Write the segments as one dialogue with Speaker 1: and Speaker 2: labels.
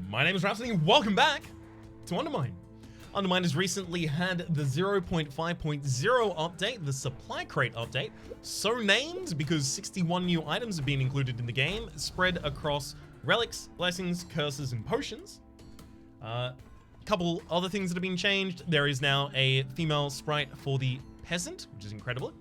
Speaker 1: My name is Rhapsody and welcome back to UnderMine. UnderMine has recently had the 0.5.0 update, the supply crate update, so named because 61 new items have been included in the game, spread across relics, blessings, curses, and potions. Couple other things that have been changed. There is now a female sprite for the Peasant, which is incredible.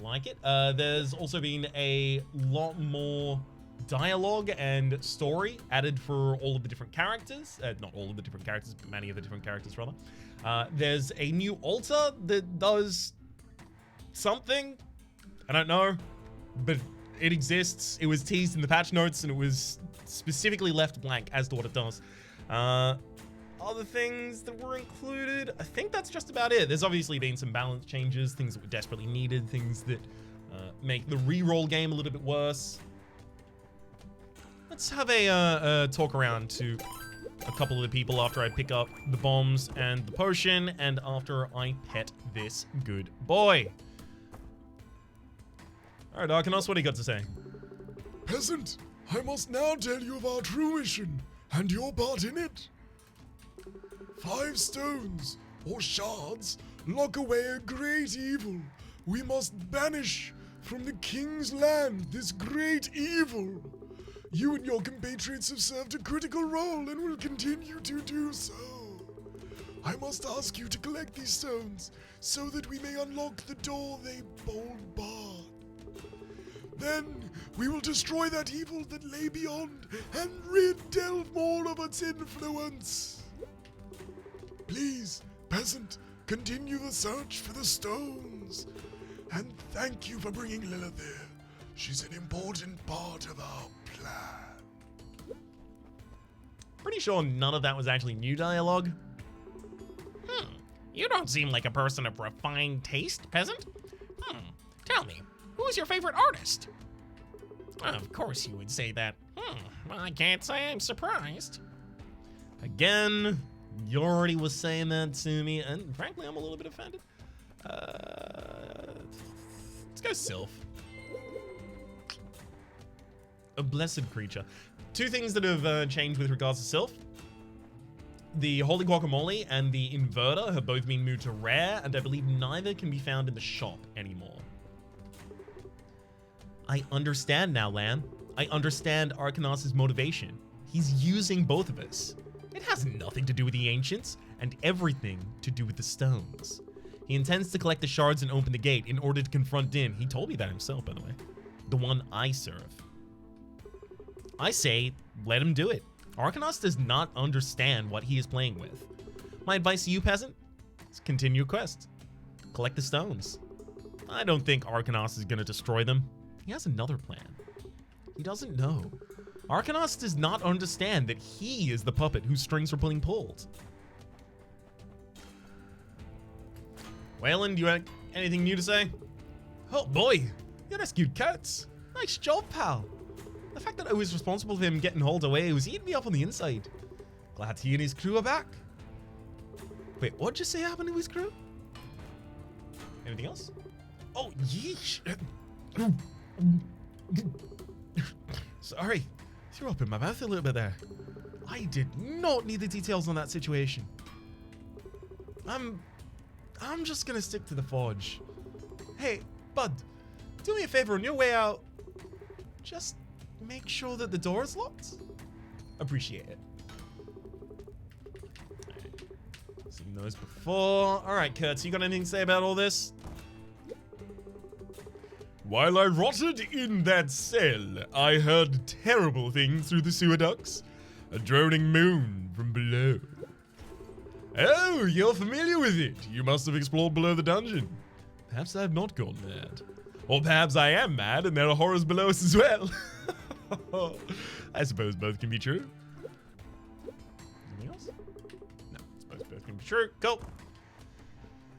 Speaker 1: Like it. There's also been a lot more dialogue and story added for all of the different characters. Not all of the different characters, but many of the different characters, rather. There's a new altar that does something. I don't know, but it exists. It was teased in the patch notes, and it was specifically left blank as to what it does. Other things that were included, I think that's just about it. There's obviously been some balance changes, things that were desperately needed, things that make the reroll game a little bit worse. Let's have a talk around to a couple of the people after I pick up the bombs and the potion, and after I pet this good boy. Alright, Arcanos, what do you got to say?
Speaker 2: Peasant, I must now tell you of our true mission, and your part in it. 5 stones, or shards, lock away a great evil. We must banish from the king's land this great evil. You and your compatriots have served a critical role and will continue to do so. I must ask you to collect these stones so that we may unlock the door they bold barred. Then we will destroy that evil that lay beyond and rid Delmore of its influence. Please, Peasant, continue the search for the stones. And thank you for bringing Lilith here. She's an important part of our plan.
Speaker 1: Pretty sure none of that was actually new dialogue.
Speaker 3: You don't seem like a person of refined taste, Peasant. Tell me, who is your favorite artist? Of course you would say that. Well, I can't say I'm surprised.
Speaker 1: Again, you already was saying that to me, and frankly, I'm a little bit offended. Let's go Sylph. A blessed creature. 2 things that have changed with regards to Sylph. The Holy Guacamole and the Inverter have both been moved to rare, and I believe neither can be found in the shop anymore. I understand now, Lan. I understand Arcanos' motivation. He's using both of us. It has nothing to do with the ancients, and everything to do with the stones. He intends to collect the shards and open the gate in order to confront Din. He told me that himself, by the way. The one I serve. I say, let him do it. Arcanos does not understand what he is playing with. My advice to you, Peasant, is continue your quest. Collect the stones. I don't think Arcanos is going to destroy them. He has another plan. He doesn't know. Arcanos does not understand that he is the puppet whose strings are being pulled. Waylon, do you have anything new to say? Oh boy, you rescued Kurtz. Nice job, pal. The fact that I was responsible for him getting hauled away was eating me up on the inside. Glad he and his crew are back. Wait, what'd you say happened to his crew? Anything else? Oh, yeesh. Sorry, threw up in my mouth a little bit there. I did not need the details on that situation. I'm just gonna stick to the forge. Hey, bud, do me a favor on your way out. Just make sure that the door is locked. Appreciate it. Alright. Seen those before. Alright, Kurt, so you got anything to say about all this? While I rotted in that cell, I heard terrible things through the sewer ducts. A droning moan from below. Oh, you're familiar with it. You must have explored below the dungeon. Perhaps I have not gone mad. Or perhaps I am mad and there are horrors below us as well. I suppose both can be true. Anything else? No, I suppose both can be true. Cool.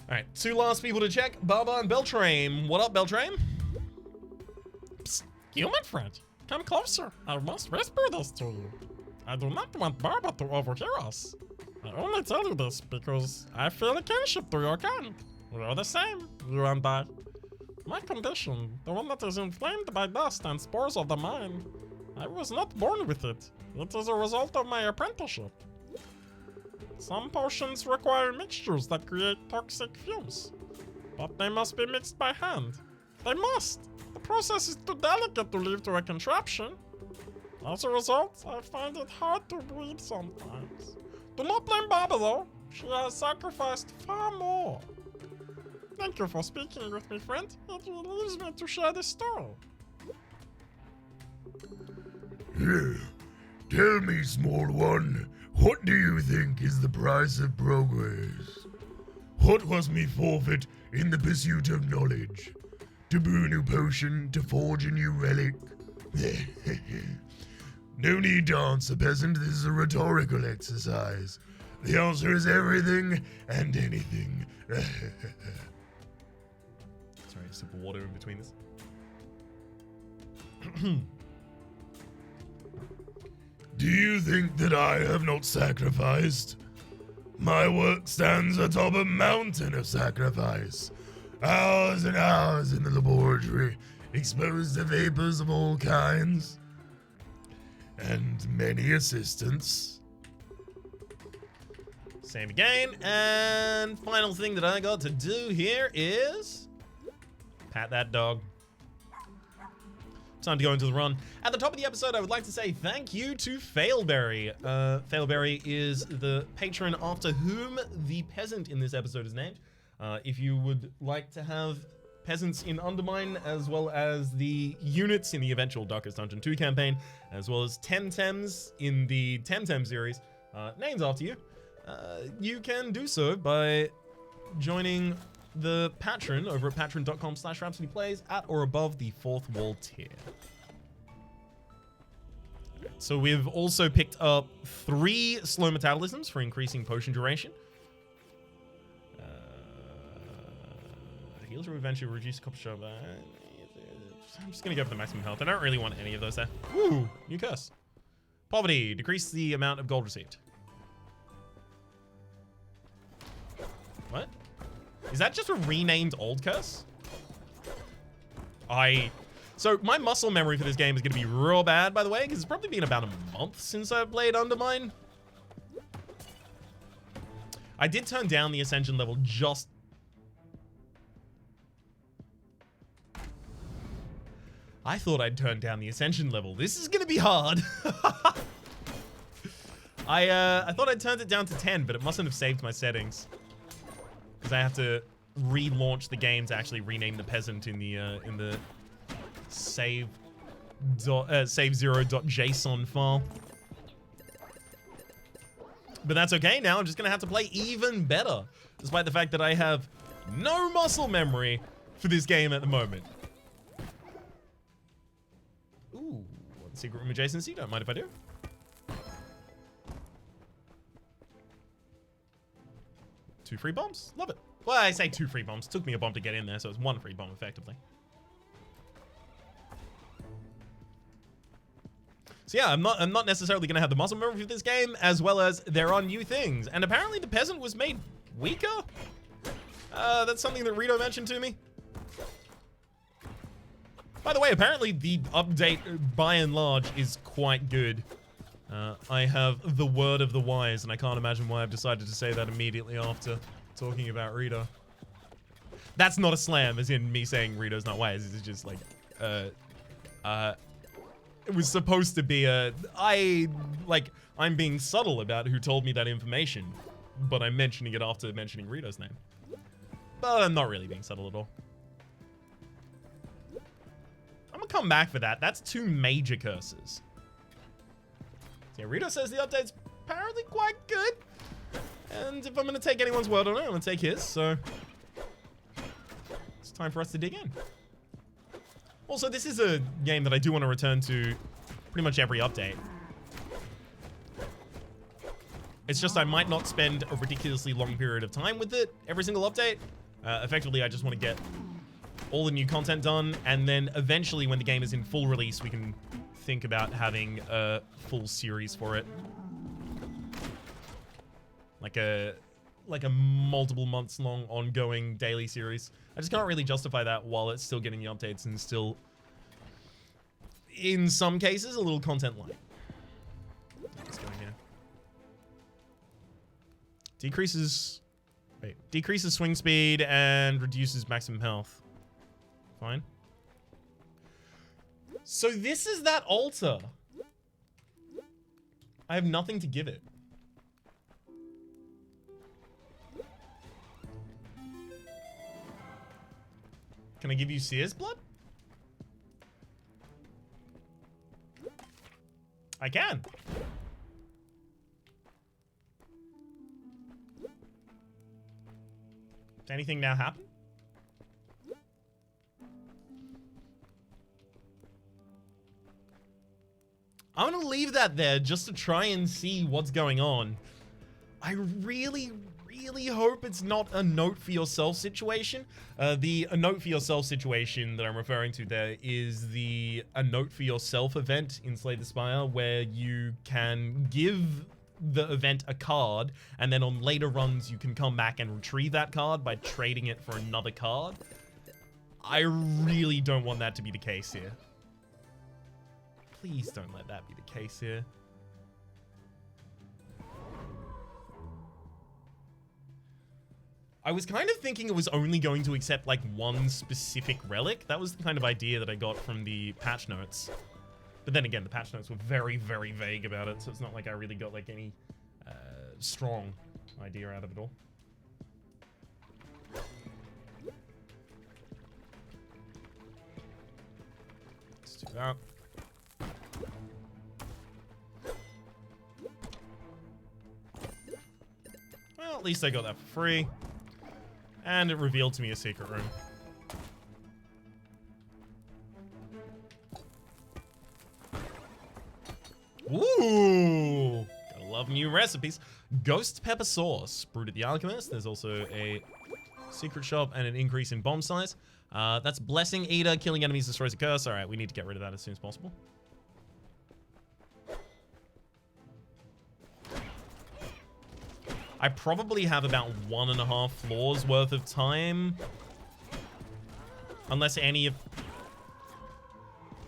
Speaker 1: Alright, 2 last people to check. Baba and Beltrame. What up, Beltrame?
Speaker 3: Psst, human friend, come closer. I must whisper this to you. I do not want Baba to overhear us. I only tell you this because I feel a kinship to your kind. We are the same, you and I. My condition, the one that is inflamed by dust and spores of the mine, I was not born with it. It is a result of my apprenticeship. Some potions require mixtures that create toxic fumes, but they must be mixed by hand. They must! The process is too delicate to leave to a contraption. As a result, I find it hard to breathe sometimes. Do not blame Baba though. She has sacrificed far more. Thank you for speaking with me, friend. It relieves me to share this story.
Speaker 2: Tell me, small one, what do you think is the price of progress? What was me forfeit in the pursuit of knowledge? To brew a new potion, to forge a new relic? No need to answer, peasant. This is a rhetorical exercise. The answer is everything and anything.
Speaker 1: Sorry, a sip of water in between this.
Speaker 2: Do you think that I have not sacrificed? My work stands atop a mountain of sacrifice. Hours and hours in the laboratory, exposed to vapors of all kinds. And many assistants.
Speaker 1: Same again. And final thing that I got to do here is pat that dog. Time to go into the run. At the top of the episode, I would like to say thank you to Failberry. Failberry is the patron after whom the peasant in this episode is named. If you would like to have peasants in UnderMine, as well as the units in the eventual Darkest Dungeon 2 campaign, as well as Temtems in the Temtem series, names after you, you can do so by joining the patron over at patreon.com/RhapsodyPlays at or above the 4th wall tier. So we've also picked up 3 slow metabolisms for increasing potion duration. Heals or eventually reduce copper shove. I'm just gonna go for the maximum health. I don't really want any of those there. Ooh, new curse. Poverty, decrease the amount of gold received. What? Is that just a renamed old curse? So my muscle memory for this game is going to be real bad, by the way, because it's probably been about a month since I've played UnderMine. I did turn down the Ascension level just... I thought I'd turn down the Ascension level. This is going to be hard. I thought I'd turned it down to 10, but it mustn't have saved my settings. Because I have to relaunch the game to actually rename the peasant in the save0.json file. But that's okay. Now I'm just gonna have to play even better, despite the fact that I have no muscle memory for this game at the moment. Ooh, secret room adjacency. Don't mind if I do. Two free bombs. Love it. Well, I say 2 free bombs. Took me a bomb to get in there, so it's 1 free bomb effectively. So yeah, I'm not necessarily going to have the muscle memory for this game, as well as there are new things. And apparently the peasant was made weaker? That's something that Rito mentioned to me. By the way, apparently the update, by and large, is quite good. I have the word of the wise, and I can't imagine why I've decided to say that immediately after talking about Rito. That's not a slam, as in me saying Rito's not wise. It's just like, it was supposed to be I'm being subtle about who told me that information, but I'm mentioning it after mentioning Rito's name. But I'm not really being subtle at all. I'm gonna come back for that. That's 2 major curses. Yeah, Rito says the update's apparently quite good. And if I'm going to take anyone's word on it, I'm going to take his, so... It's time for us to dig in. Also, this is a game that I do want to return to pretty much every update. It's just I might not spend a ridiculously long period of time with it every single update. Effectively, I just want to get all the new content done, and then eventually when the game is in full release, we can think about having a full series for it. Like a multiple months long ongoing daily series. I just can't really justify that while it's still getting the updates and still, in some cases, a little content light. Decreases swing speed and reduces maximum health. Fine. So this is that altar. I have nothing to give it. Can I give you Seer's blood? I can. Does anything now happen? I'm gonna leave that there just to try and see what's going on. I really hope it's not a note for yourself situation. The a note for yourself situation that I'm referring to there is the a note for yourself event in Slay the Spire, where you can give the event a card, and then on later runs you can come back and retrieve that card by trading it for another card. I really don't want that to be the case here. Please don't let that be the case here. I was kind of thinking it was only going to accept like one specific relic. That was the kind of idea that I got from the patch notes. But then again, the patch notes were very vague about it, so it's not like I really got like any strong idea out of it all. Let's do that. Well, at least I got that for free. And it revealed to me a secret room. Ooh! Gotta love new recipes. Ghost pepper sauce, brewed at the Alchemist. There's also a secret shop and an increase in bomb size. That's Blessing Eater. Killing enemies destroys a curse. Alright, we need to get rid of that as soon as possible. I probably have about 1.5 floors worth of time. Unless any of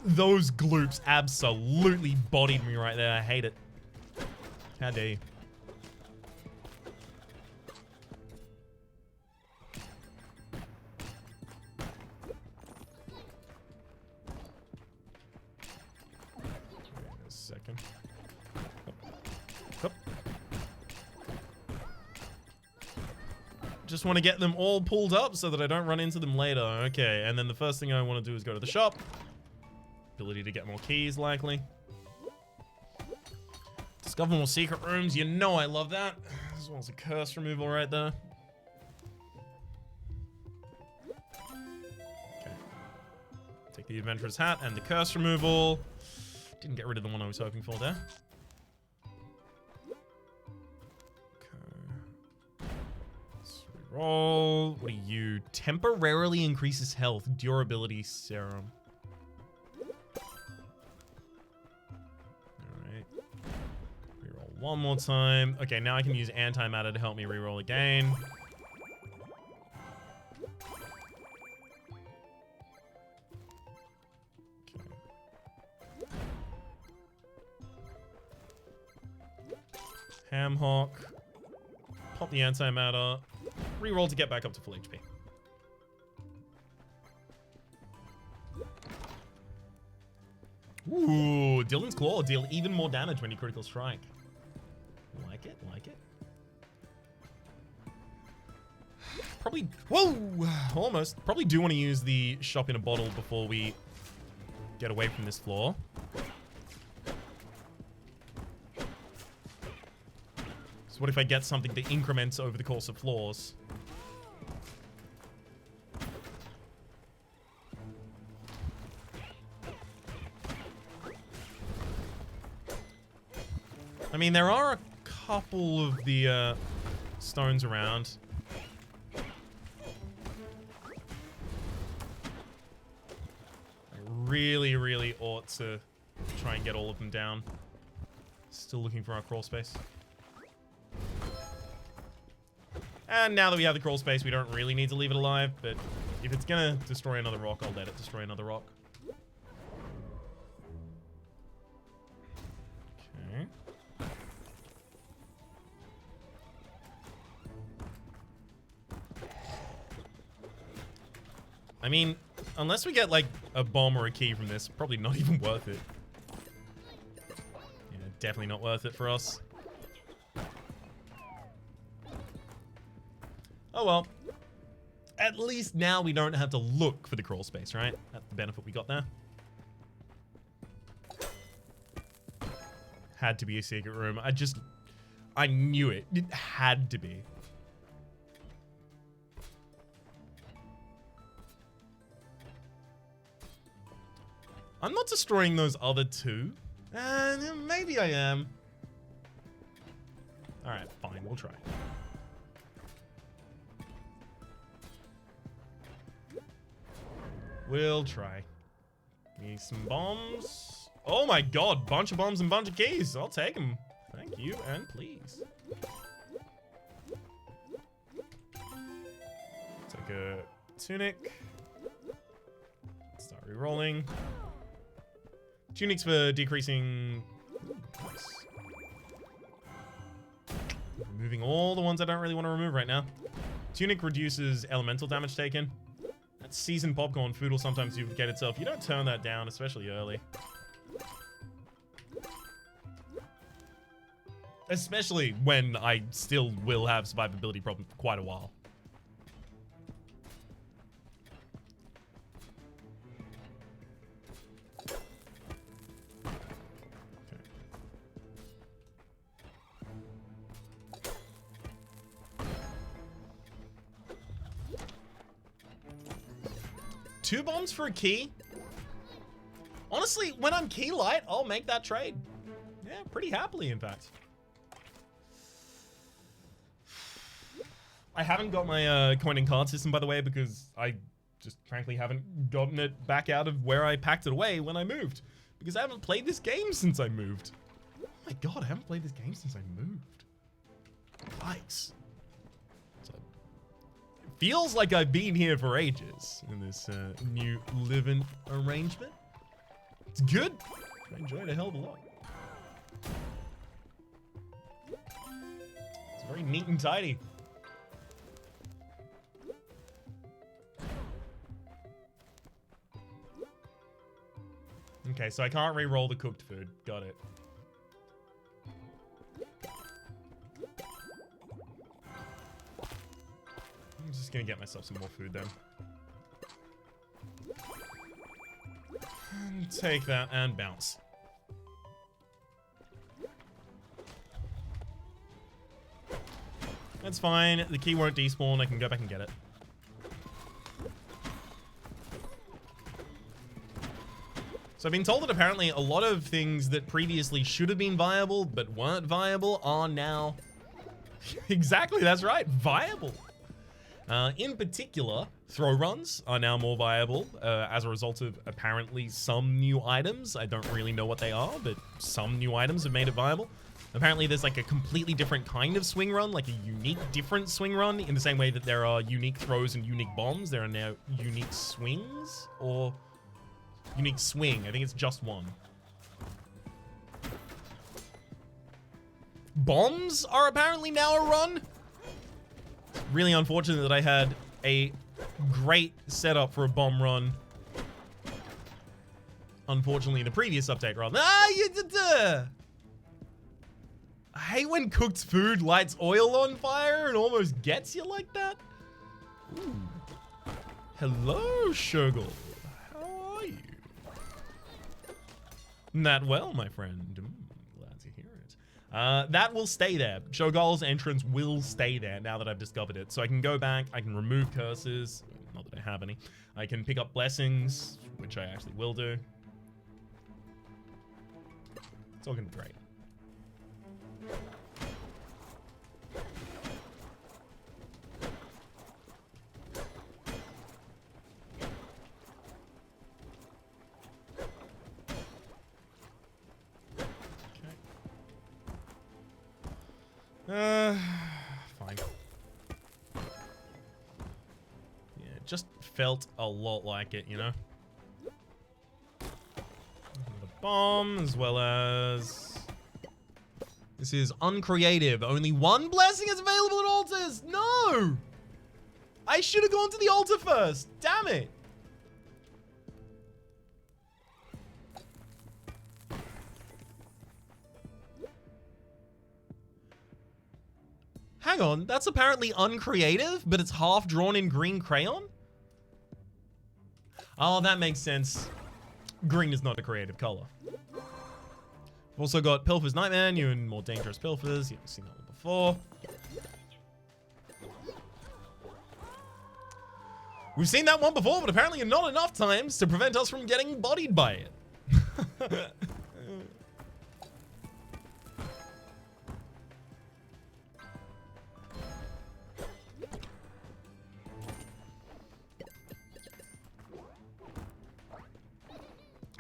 Speaker 1: those gloops absolutely bodied me right there. I hate it. How dare you? Wait a second. Up. Just want to get them all pulled up so that I don't run into them later. Okay, and then the first thing I want to do is go to the shop. Ability to get more keys, likely. Discover more secret rooms. You know I love that. As well as a curse removal right there. Okay. Take the adventurer's hat and the curse removal. Didn't get rid of the one I was hoping for there. Roll. What are you? Temporarily increases health. Durability serum. Alright. Reroll one more time. Okay, now I can use antimatter to help me reroll again. Okay. Ham hock. Pop the antimatter. Reroll to get back up to full HP. Ooh, Dylan's Claw. Deal even more damage when you critical strike. Like it, like it. Probably, whoa, almost. Probably do want to use the shop in a bottle before we get away from this floor. So what if I get something that increments over the course of floors? I mean, there are a couple of the stones around. I really ought to try and get all of them down. Still looking for our crawl space. And now that we have the crawl space, we don't really need to leave it alive, but if it's gonna destroy another rock, I'll let it destroy another rock. Okay. I mean, unless we get like a bomb or a key from this, probably not even worth it. Yeah, definitely not worth it for us. Oh well. At least now we don't have to look for the crawl space, right? That's the benefit we got there. Had to be a secret room. I knew it. It had to be. I'm not destroying those other two. Maybe I am. Alright, fine, we'll try. We'll try. Need some bombs. Oh my god, bunch of bombs and bunch of keys. I'll take them. Thank you, and please. Take a tunic. Start re-rolling. Tunics for decreasing... Ooh, nice. Removing all the ones I don't really want to remove right now. Tunic reduces elemental damage taken. That's seasoned popcorn. Food will sometimes duplicate itself. You don't turn that down, especially early. Especially when I still will have survivability problems for quite a while. Two bombs for a key? Honestly, when I'm key light, I'll make that trade. Yeah, pretty happily, in fact. I haven't got my coin and card system, by the way, because I just frankly haven't gotten it back out of where I packed it away when I moved. Because I haven't played this game since I moved. Oh my god, I haven't played this game since I moved. Yikes. Feels like I've been here for ages in this new living arrangement. It's good. I enjoy it a hell of a lot. It's very neat and tidy. Okay, so I can't re-roll the cooked food. Got it. I'm just gonna get myself some more food then. And take that and bounce. That's fine. The key won't despawn. I can go back and get it. So I've been told that apparently a lot of things that previously should have been viable but weren't viable are now... Exactly, that's right, viable. In particular, throw runs are now more viable as a result of apparently some new items. I don't really know what they are, but some new items have made it viable. Apparently there's like a completely different kind of swing run, like a unique different swing run, in the same way that there are unique throws and unique bombs. There are now unique swings, or unique swing. I think it's just one. Bombs are apparently now a run. Really unfortunate that I had a great setup for a bomb run. Unfortunately, the previous update run. I hate when cooked food lights oil on fire and almost gets you like that. Ooh. Hello, Shoggle. How are you? Not well, my friend. Glad to hear it. That will stay there. Shogull's entrance will stay there now that I've discovered it. So I can go back, I can remove curses. Not that I have any. I can pick up blessings, which I actually will do. It's all gonna be great. Fine. Yeah, it just felt a lot like it, you know? The bomb, as well as... This is uncreative. Only one blessing is available at altars! No! I should have gone to the altar first! Damn it! Hang on, that's apparently uncreative, but it's half drawn in green crayon? Oh, that makes sense. Green is not a creative color. We've also got Pilfer's Nightmare, new and more dangerous Pilfers. You've seen that one before. We've seen that one before, but apparently not enough times to prevent us from getting bodied by it.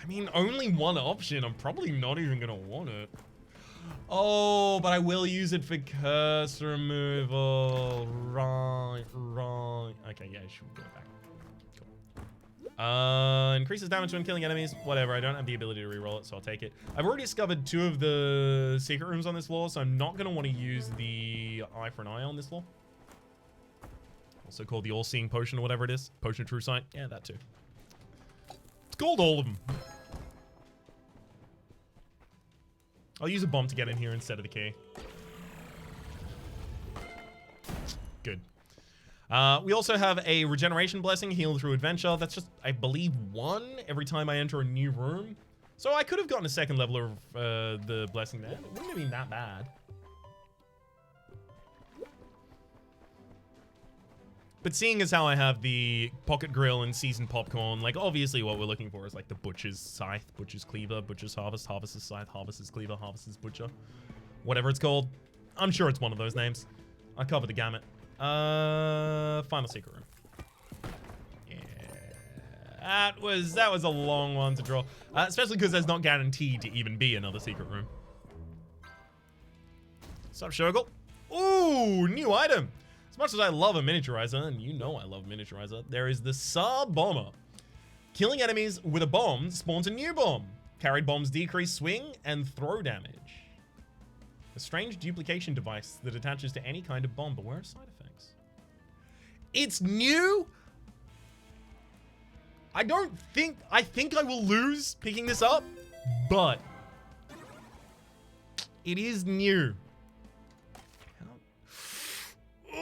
Speaker 1: I mean, only one option. I'm probably not even gonna want it. Oh, but I will use it for curse removal. Right. Okay, yeah, I should go back. Cool. Increases damage when killing enemies. Whatever, I don't have the ability to reroll it, so I'll take it. I've already discovered 2 of the secret rooms on this floor, so I'm not gonna want to use the eye for an eye on this floor. Also called the all-seeing potion or whatever it is. Potion of true sight. Yeah, that too. It's called all of them. I'll use a bomb to get in here instead of the key. Good. We also have a regeneration blessing, heal through adventure. That's just, I believe, 1 every time I enter a new room. So I could have gotten a second level of the blessing there. It wouldn't have been that bad. But seeing as how I have the pocket grill and seasoned popcorn, like obviously what we're looking for is like the butcher's scythe, butcher's cleaver, butcher's harvest, harvester's scythe, harvester's cleaver, harvester's butcher, whatever it's called. I'm sure it's one of those names. I covered the gamut. Final secret room. Yeah, that was a long one to draw, especially because there's not guaranteed to even be another secret room. What's up, Shogal? Ooh, new item. As much as I love a miniaturizer, and you know I love miniaturizer, there is the Sub Bomber. Killing enemies with a bomb spawns a new bomb. Carried bombs decrease swing and throw damage. A strange duplication device that attaches to any kind of bomb, but where are side effects? It's new? I think I will lose picking this up, but it is new.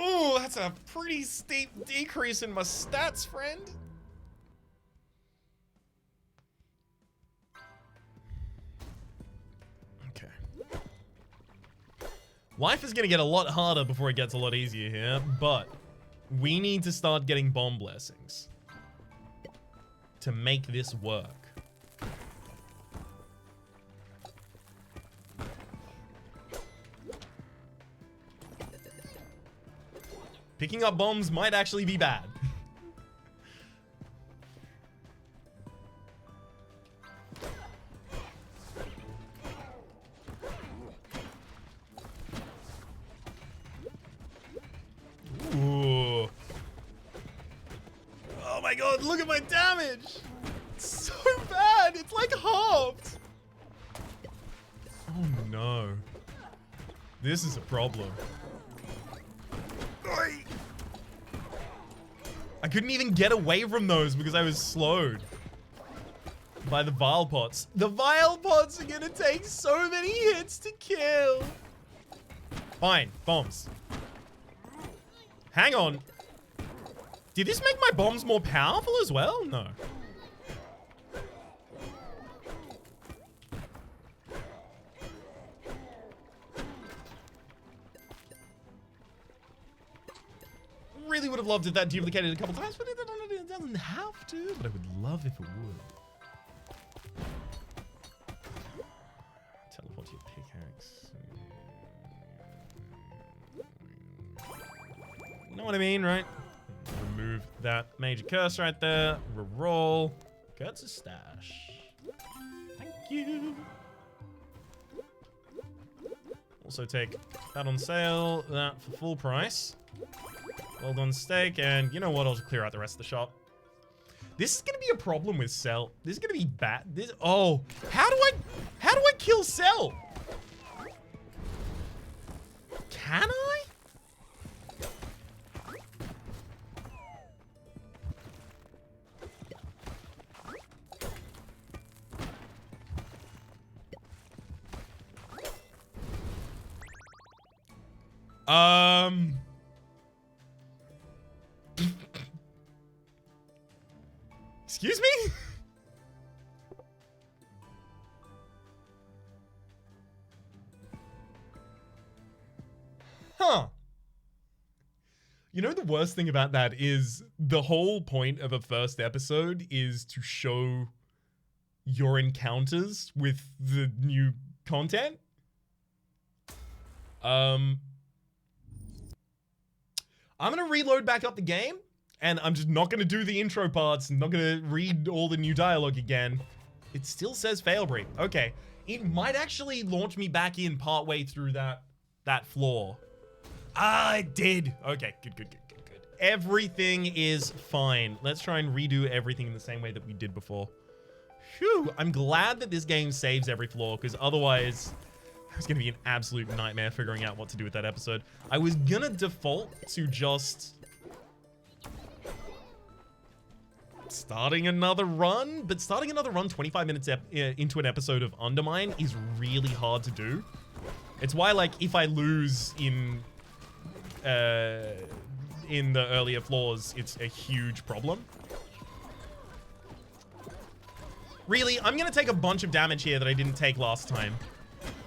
Speaker 1: Oh, that's a pretty steep decrease in my stats, friend. Okay. Life is gonna get a lot harder before it gets a lot easier here, but we need to start getting bomb blessings to make this work. Picking up bombs might actually be bad. Ooh. Oh my god, look at my damage! It's so bad! It's like halved! Oh no. This is a problem. I couldn't even get away from those because I was slowed by the Vile Pots. The Vile Pots are gonna take so many hits to kill. Fine, bombs. Hang on. Did this make my bombs more powerful as well? No. Really would have loved if that duplicated a couple times, but it doesn't have to. But I would love if it would. Teleport to your pickaxe. You know what I mean, right? Remove that major curse right there. Reroll. Gets a stash. Thank you. Also take that on sale, that for full price. Well done, steak, and you know what? I'll just clear out the rest of the shop. This is gonna be a problem with Cell. This is gonna be bad. Oh, how do I kill Cell? Can I? Excuse me? Huh. You know, the worst thing about that is the whole point of a first episode is to show your encounters with the new content. I'm gonna reload back up the game, and I'm just not gonna do the intro parts, I'm not gonna read all the new dialogue again. It still says fail brief. Okay. It might actually launch me back in partway through that floor. Ah, it did. Okay, good. Everything is fine. Let's try and redo everything in the same way that we did before. Phew, I'm glad that this game saves every floor, because otherwise it's gonna be an absolute nightmare figuring out what to do with that episode. I was gonna default to just starting another run, but starting another run 25 minutes into an episode of UnderMine is really hard to do. It's why, like, if I lose in the earlier floors, it's a huge problem. Really, I'm gonna take a bunch of damage here that I didn't take last time.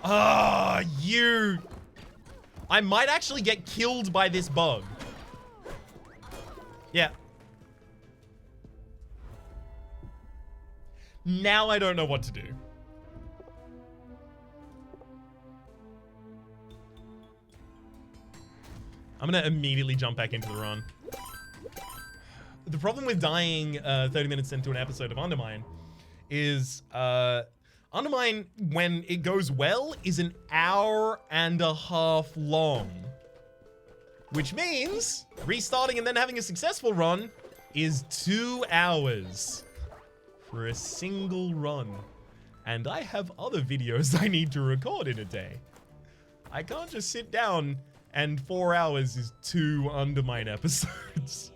Speaker 1: Ah, you! I might actually get killed by this bug. Yeah. Now I don't know what to do. I'm gonna immediately jump back into the run. The problem with dying 30 minutes into an episode of UnderMine is UnderMine, when it goes well, is an hour and a half long. Which means restarting and then having a successful run is 2 hours for a single run. And I have other videos I need to record in a day. I can't just sit down and 4 hours is 2 UnderMine episodes.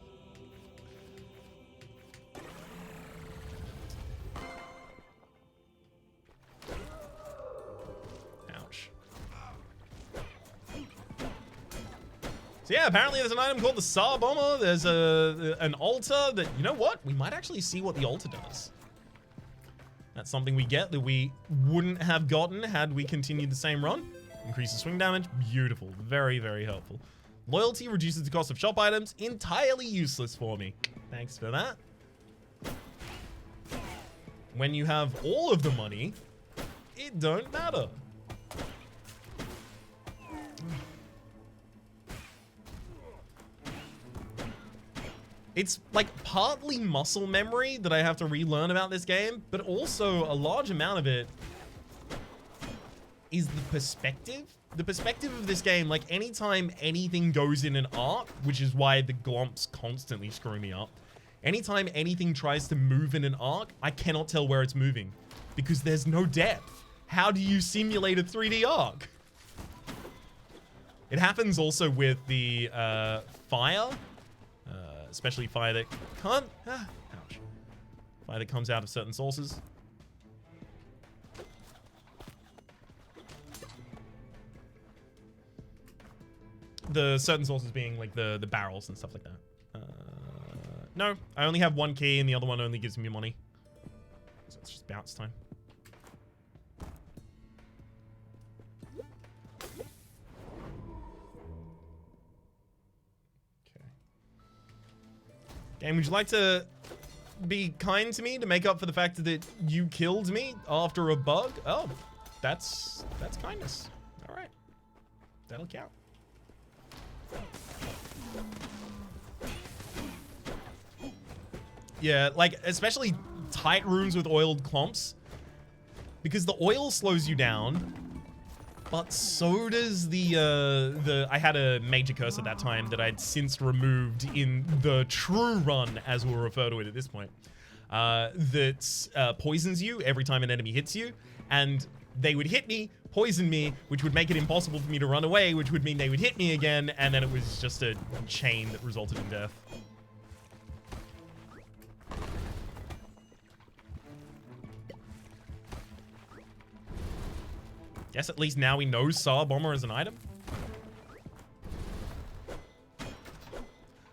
Speaker 1: Ouch. So yeah, apparently there's an item called the Saw Bomber. There's an altar that, you know what? We might actually see what the altar does. That's something we get that we wouldn't have gotten had we continued the same run. Increases swing damage. Beautiful. Very, very helpful. Loyalty reduces the cost of shop items. Entirely useless for me. Thanks for that. When you have all of the money, it don't matter. It's like partly muscle memory that I have to relearn about this game, but also a large amount of it is the perspective. The perspective of this game, like anytime anything goes in an arc, which is why the glomps constantly screw me up. Anytime anything tries to move in an arc, I cannot tell where it's moving because there's no depth. How do you simulate a 3D arc? It happens also with the fire, especially fire that can't, ouch. Fire that comes out of certain sources. The certain sources being like the barrels and stuff like that. No, I only have one key and the other one only gives me money. So it's just bounce time. Okay. Game, would you like to be kind to me to make up for the fact that you killed me after a bug? Oh, that's kindness. All right. That'll count. Yeah, like, especially tight rooms with oiled clumps. Because the oil slows you down, but so does the I had a major curse at that time that I'd since removed in the true run, as we'll refer to it at this point. That poisons you every time an enemy hits you, and they would hit me, poison me, which would make it impossible for me to run away, which would mean they would hit me again, and then it was just a chain that resulted in death. Guess at least now we know Saw Bomber is an item.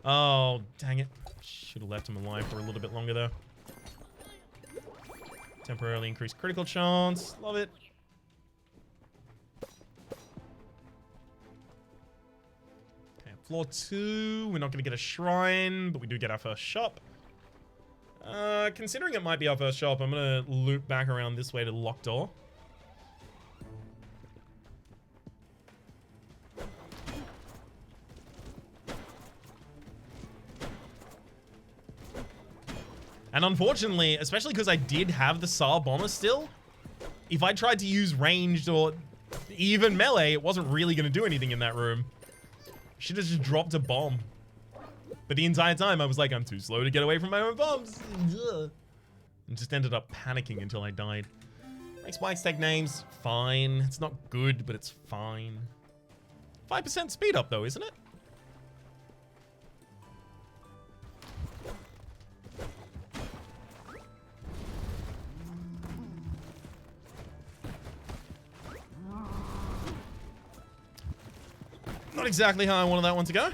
Speaker 1: Oh, dang it. Should have left him alive for a little bit longer, though. Temporarily increased critical chance. Love it. Okay, floor 2. We're not going to get a shrine, but we do get our first shop. Considering it might be our first shop, I'm going to loop back around this way to the locked door. And unfortunately, especially because I did have the SAR bomber still, if I tried to use ranged or even melee, it wasn't really going to do anything in that room. Should have just dropped a bomb. But the entire time, I was like, I'm too slow to get away from my own bombs. Ugh. And just ended up panicking until I died. Make spikes take names. Fine. It's not good, but it's fine. 5% speed up, though, isn't it? Not exactly how I wanted that one to go.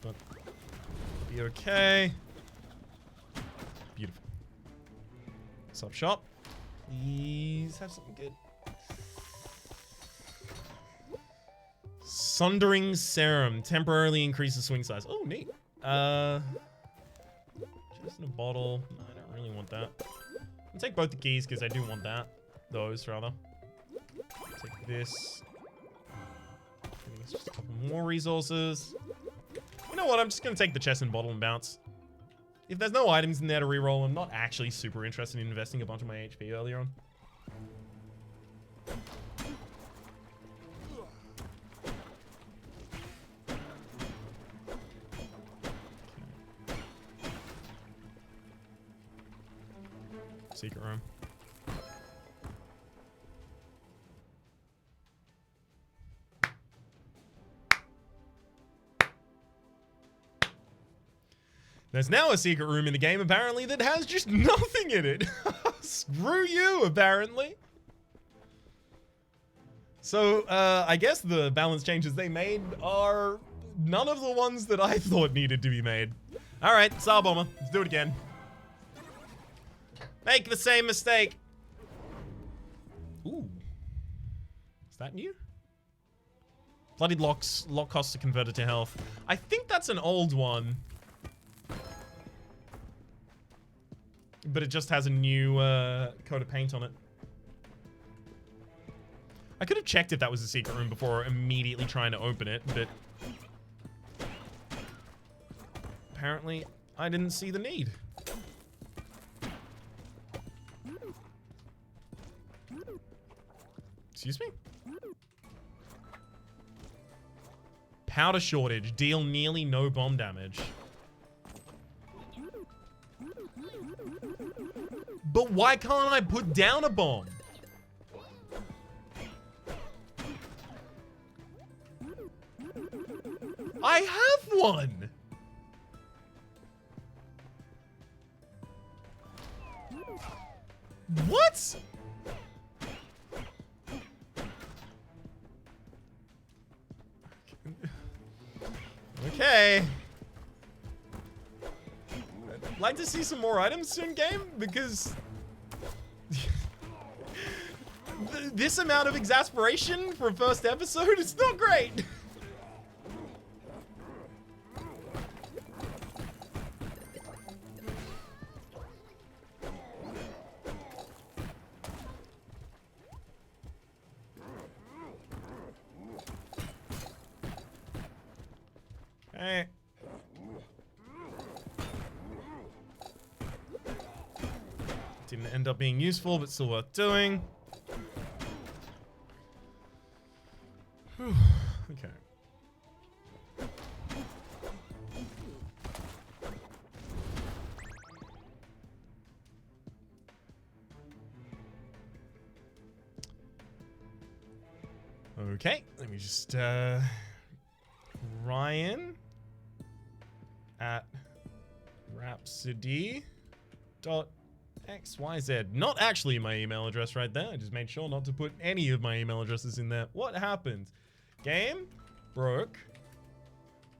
Speaker 1: But be okay. Beautiful. Sub shop. Please have something good. Sundering Serum. Temporarily increases swing size. Oh, neat. Just in a bottle. No, I don't really want that. I'll take both the keys because I do want that. Those, rather. Take this. Giving us just a couple more resources. You know what? I'm just going to take the chest and bottle and bounce. If there's no items in there to reroll, I'm not actually super interested in investing a bunch of my HP earlier on. Secret room. There's now a secret room in the game, apparently, that has just nothing in it. Screw you, apparently. So, I guess the balance changes they made are none of the ones that I thought needed to be made. Alright, SAR bomber. Let's do it again. Make the same mistake. Ooh. Is that new? Bloodied locks. Lock costs are converted to health. I think that's an old one. But it just has a new coat of paint on it. I could have checked if that was a secret room before immediately trying to open it, but apparently I didn't see the need. Excuse me? Powder shortage. Deal nearly no bomb damage. But why can't I put down a bomb? I have one! What? Okay. I'd like to see some more items soon, game, because this amount of exasperation for a first episode is not great. Okay. Didn't end up being useful, but still worth doing. Whew. Okay. Okay, let me just Ryan at Rhapsody .xyz. Not actually my email address right there. I just made sure not to put any of my email addresses in there. What happened? Game broke.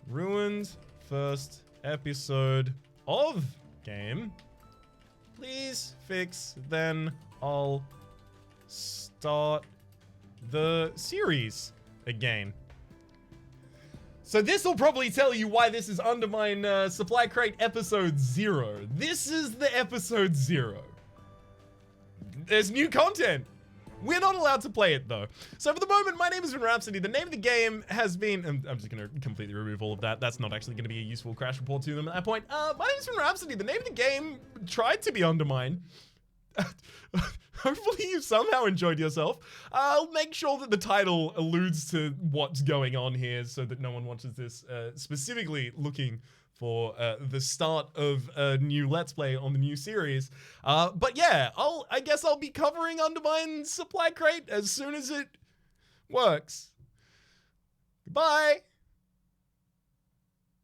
Speaker 1: Ruined first episode of game. Please fix, then I'll start the series again. So this will probably tell you why this is UnderMine Supply Crate episode 0. This is the episode 0. There's new content. We're not allowed to play it though. So for the moment, my name is Rhapsody. The name of the game has been, I'm just gonna completely remove all of that. That's not actually gonna be a useful crash report to them at that point. My name is Rhapsody. The name of the game tried to be UnderMine. Hopefully you somehow enjoyed yourself. I'll make sure that the title alludes to what's going on here so that no one watches this specifically looking for the start of a new Let's Play on the new series. But yeah, I guess I'll be covering UnderMine Supply Crate as soon as it works. Goodbye!